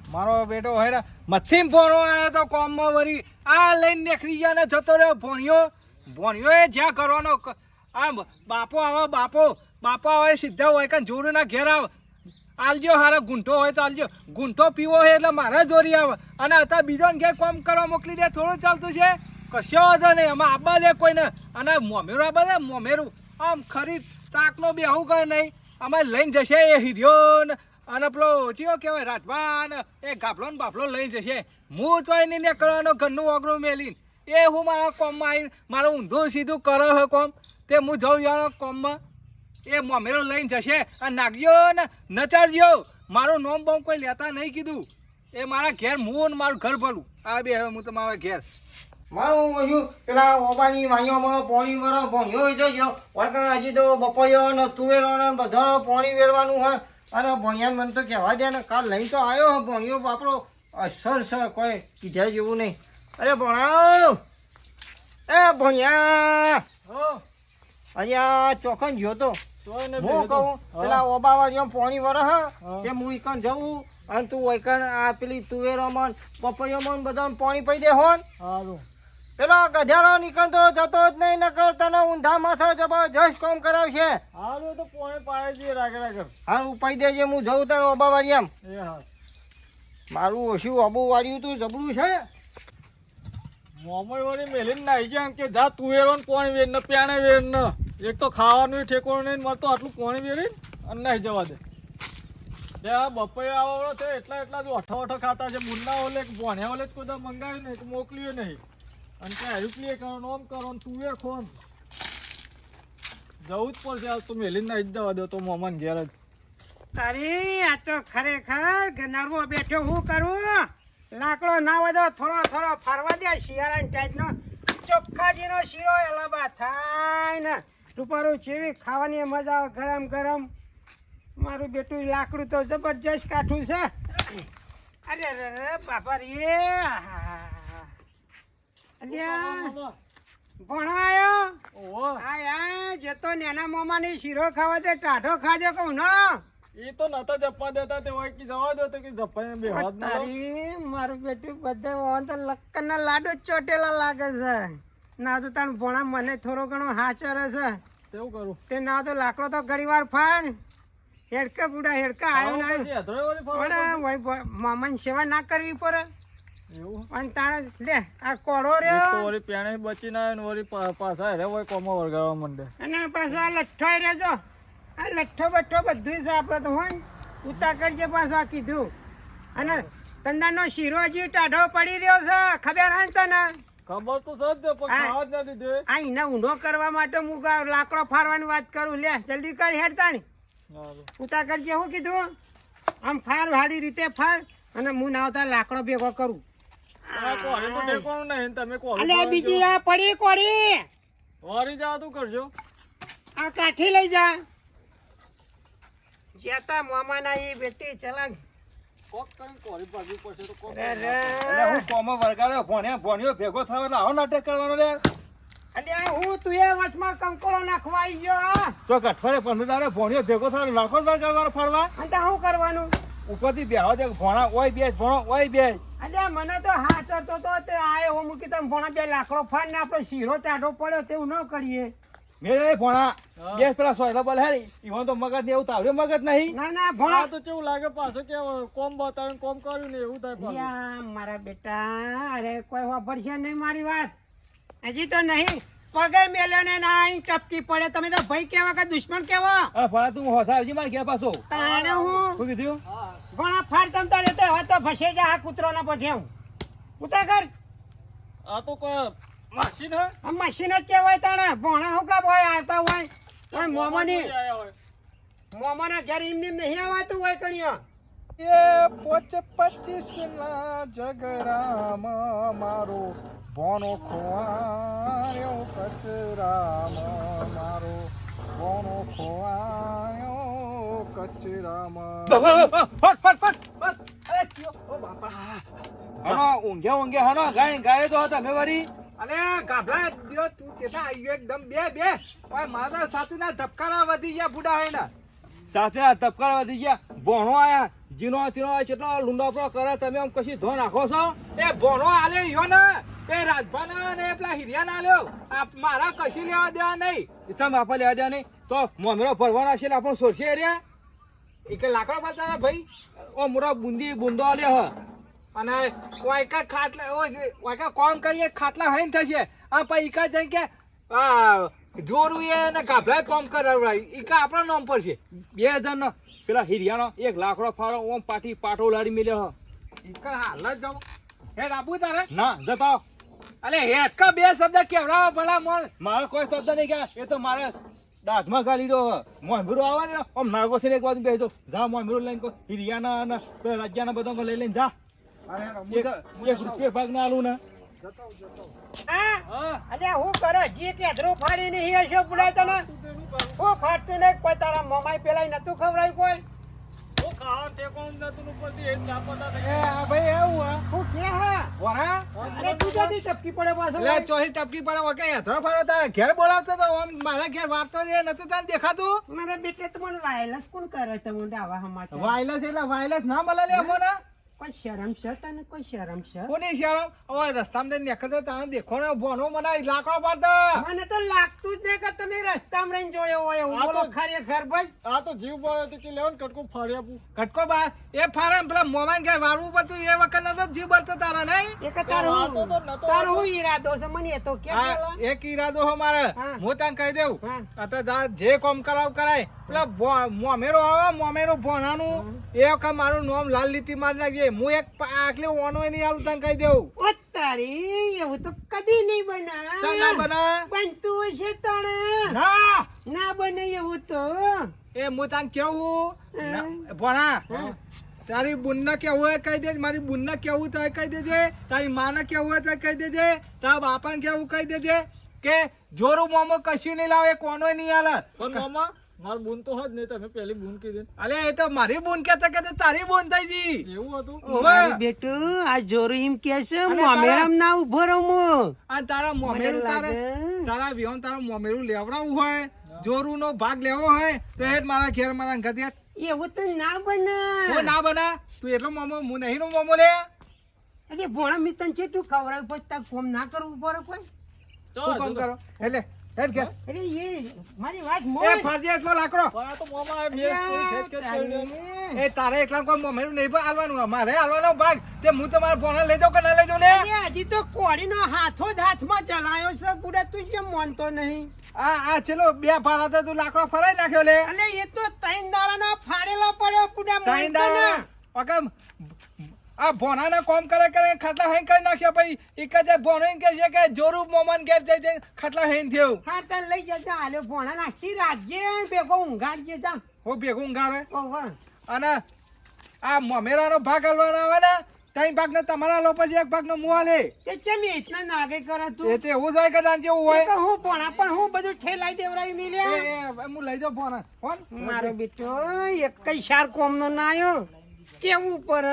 મારો બેટો હોય મથીમ ફોનો આવ્યો તો કોમમાં વળી આ લઈને નીકળી ગયા ને જતો રહ્યો ભોણિયો એ જ્યાં કરવાનો આમ બાપો આવે સીધા હોય કે જોડું ના ઘેર આવે આલજો હારા ગુંઠો હોય તો આલજો ગુંઠો પીવો હોય એટલે મારે જોરી આવે અને અત્યારે બીજો ઘેર કોમ કરવા મોકલી દે થોડું ચાલતું છે કશો વાંધો નહીં એમાં આબા દે કોઈને અને મોમેરું આબા દે મોમેરું આમ ખરી તાકનો બેહું કઈ નહીં અમે લઈને જશે એ હીર્યો અને પેલો ચિયો કહેવાય રાજભાન એ ગાફલો ને બાફલો લઈ જશે હું તો એને ને કરવાનો ઘરનું ઓગળું મેલીને એ હું મારા કોમમાં આવીને મારું ઊંધું સીધું કરે હે કોમ તે હું જઉં જાણો કોમમાં એ મમેરો લઈને જશે અને નાખજો ને નચાડજો મારું નોમ બોમ કોઈ લેતા નહીં કીધું એ મારા ઘેર હું મારું ઘર ભલું આ બે હવે હું તો મારા ઘેર મારું હજુ પેલા ઓબાની વાઈઓમાં પાણી વરો ભણ્યો જજો હજી તો બપોયો ને તુવેરો ને બધા પાણી વેરવાનું હોય અને ભણ્યા મને તો કહેવા દે ને કાલ લઈને તો આવ્યો ભણ્યો બાપડો અસર છે કોઈ કીધા જેવું નહીં અરે ભણાવ એ ભણ્યા હજી આ ચોખન ગયો તો હું કહું પેલા ઓબાવાળીઓ પાણી વરો હા કે હું ઈકન જવું અને તું વૈકન આ પેલી તુવેરોમાં પપૈયોમાં બધા પાણી પી દે હોન પેલો ગધેડો નીકળતો જતો જ નહીં નકર તને ઊંધા માથે જબરજસ્ત કામ કરાવશે હાલો તો પાણી પાય દે રાગે હા ઉપાઈ દેજે હું જઉં તારે ઓબાવાળી એમ મારું ઓછું ઓબુ વાળ્યું તું જબરું છે મોમય વાળી મેલીને નાઈ ગયા કે જા તુવેરો ને પાણી વેર ને પ્યાણે વેર ને એક તો ખાવાનું ઠેકોણ નહીં મળતો આટલું પાણી વેરી અને નહીં જવા દે બે આ બપોરે આવડો છે એટલા જ અઠો ખાતા છે મુન્ના ઓલે ભણ્યા ઓલે જ કોઈ મંગાવ્યું નહીં મોકલ્યું નહીં અને ત્યાં રૂપિયે કરો નોમ કરો ને તુવેર ખોન જવું જ પડશે આ તો મેલીને નાઈ જ જવા દો તો મોમાન ઘેર જ તારી આ તો ખરેખર ગનારવો બેઠો હું કરું લાકડો ના વધો થોડો ફરવા દે શિયાળા ટાઈપનો ચોખ્ખાજીનો શીરો એલાબા થાય ને રૂપારું જેવી ખાવાની મજા આવે ગરમ ગરમ મારું બેટું લાકડું તો જબરજસ્ત કાઠું છે અરે બાપા રે ભણાયો આ જતો નેના મોમાની શીરો ખાવા દે ટાઢો ખાજો કહું ને એ તો નતા જપ્પા દેતા તે હોય કે જવા દો તો કે જપ્પા બે હાથ તારી મારું બેટું બધે વહન તો લક્કનના લાડુ ચોટેલા લાગે છે ના તો તાણ ભણા મને થોડો ઘણો હાચરે છે તેવું કરું તે ના તો લાકડો તો ઘડીવાર ફાડ હેડકા બુડા હેડકા આવ્યો ના મામાની સેવા ના કરવી પડે એવું અને તાણે લે આ કોડો રહ્યો વળી પેણે બચી ના ને વળી પાછા રે હોય કોમો વળગાડવા માંડે અને પાછો આ લઠ્ઠો રહેજો આ લઠ્ઠો બઠ્ઠો બધું છે આપણે તો હોય ઉતા કરજે પાછો આ કીધું અને તંદાનો શીરો હજી ટાઢો પડી રહ્યો છે ખબર હે તને ખબર તો સજ પણ ખાવા જ નથી દે આ એને ઊંધો કરવા માટે હું લાકડો ફારવાની વાત કરું લે જલ્દી કર હેડતા ને ઉતા કરજે શું કીધું આમ ફાર હારી રીતે ફાર અને હું ના આવતા લાકડો ભેગો કરું બીજી આ પડી કોડી વળી જા તું કરજો આ કાઠી લઈ જા જેતા મામાના એ બેટી ચલા કોક કરીને કોરી ભાગી પડશે તો કોક અરે હું કોમો વળગાડ્યો ભણ્યો ભેગો થયો એટલે આવો નાટક કરવાનો રે અલ્યા હું તું એ વચમાં કંકોળો નાખવા આવી ગયો તો અઠવાડિયે 15 દાડે ભણ્યો ભેગો થયો લાખો વળગાડવાનો ફરવા અને શું કરવાનું ઉપરથી બેહવા દે ભણા ઓય બેસ ભણો ઓય બેસ અલ્યા મને તો હાચરતો તો તે આયો હું મૂકી તમે ભણા બે લાકડો ફાડ ને આપણો શીરો ટાઢો પડ્યો તેવું ન કરીએ મેરે ભણા બેસ પેલા સોયલા બોલ હે ઈવન તો મગજ ને એવું તાવ્યો મગજ નહીં ના ભણા તો કેવું લાગે પાછો કે કોમ બતાવીને કોમ કર્યું ને એવું થાય પાછું યા મારા બેટા અરે કોઈ વાપરશે નહીં મારી વાત હજી તો નહીં પગે મેલ્યો ને ના ટપકી પડે તમે તો ભાઈ કેવા કે દુશ્મન કેવા અરે ભણા તું હોસા આવજી માર ઘેર પાછો તારે હું શું કીધું ભણા ફાડ તમ તારે તે હવે તો ફસે જા આ કૂતરો ના પઠ્યાવ ઉતા કર આ તો કોઈ મશીન હે આ મશીન જ કહેવાય તાણે ભણા હું કા ભાઈ આવતા હોય પણ મોમાના ઘેર એમ નહીં આવતું હોય કણિયો એ પોચ 25 ના જગરામ મારો ભોનો ખોવાયો કચરામાં મારો ભોનો ખોવાયો કચરામાં ઊંઘ્યા હનો ગાય તો હતા મેં વળી અલે ગાભલા તું કેતા આવ્યો એકદમ બે ઓય મારા સાથી ના ધબકારા વધી ગયા બુડા હે ના સાથે આ તપકારા વધી ગયા ભોણો આયા જીનો તીનો કેટલો લૂંડાપડો કરે તમે આમ કશી ધો નાખો છો એ ભોણો આલ્યો યો ને એ રાજભાના ને પેલા હિરિયાના આલ્યો આ મારા કશી લેવા દેવા નહીં ઇસમ બાપા લેવા દે નહીં તો મોમેરો ભરવાના છે એટલે આપણો સોરશે એરિયા એ કે લાકડો બતાવે ભાઈ ઓ મોરા બુંદો આલ્યો હ અને વાયકા ખાટલા વાયકા કોમ કરીએ ખાટલા હઈને થશે આ પછી ઈકા જઈ કે આ જોરું એ ને ગાભલા કોમ કરાવડાય ઈકા આપણા નામ પર છે 2000 પેલા હિરિયાનો 1 લાખડો ફાળો ઓમ પાટો લાડી મેલ્યો હ ઈકા હાલ જ જાવ હે રાબુ તારે ના જતાઓ અલે હેડકા બે શબ્દ કેવડાવો ભલા મોણ મારો કોઈ શબ્દ નહીં કે એ તો મારે દાંતમાં ગાલી દો મોહમ્મદો આવે ને આમ નાગો છે ને એક બાજુ બેસજો જા મોહમ્મદો લઈને કો હિરિયાના અને પેલા રાજ્યના બધા લઈ લઈને જા એક રૂપિયા ભાગ ના આલું ને અરે હું કરે જી કે ધ્રો ફાડી નહીં હશો પુલાય તને હું ફાટતું નહીં કોઈ તારા મોમાઈ પેલા નતું ખવડાયું કોઈ ઓ ખાવા તે કોમ નતું ઉપરથી એ ના પતા એ આ ભાઈ એવું હા હું કે હા વરા અરે તું જતી ટપકી પડે પાછો લે ચોહી ટપકી પર વકે હેથરો ફાડો તારે ઘેર બોલાવતો તો આમ મારા ઘેર વાત તો એ નતું તને દેખાતું મારા બેટે તો મને વાયરલેસ કોણ કરે તમને આવા સમાચાર વાયરલેસ એટલે વાયરલેસ ના મળે લે અમોને કોઈ શરમ છે તને કોઈ શરમ છે કોની શરમ હવે રસ્તામાં જઈને નીકળતો તારે દેખો ને ભોનો મને લાકડો પાડતો મને તો લાગતું જ નહીં કે તમે રસ્તામાં રહીને જોયો હોય એવું બોલો ખરેખર ભાઈ આ તો જીવ બળે તો કે લેવન કટકો ફાડી આપું કટકો બા એ ફારમ પેલા મોમાન કે વારવું પડતું એ વખત નતો જીવ બળતો તારા નહીં એક તારો હું ઈરાદો છે મને એ તો કે હા પેલા એક ઈરાદો હો મારે હા. હું તને કહી દઉં હા. અત્યારે જે કોમ કરાવ કરાય પેલા મોમેરો આવે મોમેરો ભોનાનું એ વખત મારું નામ લાલ લીટી મારી નાખજે હું એક આટલી ઓનો નહીં આવું તને કહી દઉં ઓ તારી એવું તો કદી નહીં ચાલ ના બના બના બનતું હશે તને ના ના બને એવું તો એ હું તને કેવું હા. ભણા હા. તારી બુનને કેવું હોય કહી દેજે મારી બુનને કેવું તો કહી દેજે તારી માને કેવું હોય તો કહી દેજે તારા બાપાને કેવું કહી દેજે કે જોરું મોમો કશું નહીં લાવે કોનો નહીં હાલે પણ મામા માર બૂન તો હજ નહીં તમે પેલી બૂન કીધી અલે એ તો મારી બુન કેતા કેતા તારી બુન થઈ ગઈ એવું હતું મારું બેટું આ જોરું એમ કે છે અને મોમેરામ ના ઉભો રહું હું અને તારા મોમેરું મને તારા લાગે. તારા વિહોન તારા મોમેરું લેવડાવવું હોય જોરું નો ભાગ લેવો હોય તો એ જ મારા ઘેર મારા ગતિયા એવું તો ના બને હું ના બના તું એટલો મોમો હું નહીં નો મોમો લે અરે ભોણા મિતન છે તું ખવડાવ પછી તાર ફોન ના કરવું પડે કોઈ શું કામ કરો એટલે હેડ ઘેર અરે એ મારી વાત એ મોય ફરજિયાત લાકડો પણ આ તો મામા એ મેં પૂરી ખેંચ ખેંચ કરી દે. એ તારે એકલા કોઈ મોમેરું નહીં હાલવાનું મારે હાલવાનો ભાગ તે હું તમારા ભોણા લઈ જાઉં કે ના લઈ જાઉં લે અરે હજી તો કોળીનો હાથો જ હાથમાં ચલાયો છે બુડા તું કેમ માનતો નહીં આ ચલો બે ફાળા તો તું લાકડો ફરાઈ નાખ્યો લે અલે એ તો ત્રણ દાડાનો ફાડેલો પડ્યો બુડા તાઈન માનતો દાડા ના. ઓકે આ ભોનાના કોમ કરે ખાટલા હઈ કરી નાખ્યો પછી એક જ ભોનો એમ કે છે કે જોરું મોમન ઘેર જઈ જઈને ખાટલા હઈ થયું હા તને લઈ જજા હાલે ભોણા નાખતી રાજ્ય ભેગો ઊંઘાડજે જા હું ભેગું ઊંઘાડે ઓહો અને આ મમેરાનો ભાગ હાલવાનો આવે ને ત્રણ ભાગનો તમારા લો પછી એક ભાગનો મું હાલે તે ચમ એટલા નાગે કરે એ તું તો એવું જાય કે દાન જેવું હોય એ તો હું ભોણા પણ હું બધું ઠેલાઈ દેવરાવી એ મિલ્યા હું લઈ જાઉં ફોન ફોન મારો બેટો એક કઈ શાર કોમ નો ના આવ્યો કેવું પર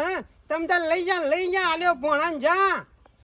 તમે તાર લઈ જા હાલ્યો ભોણા જા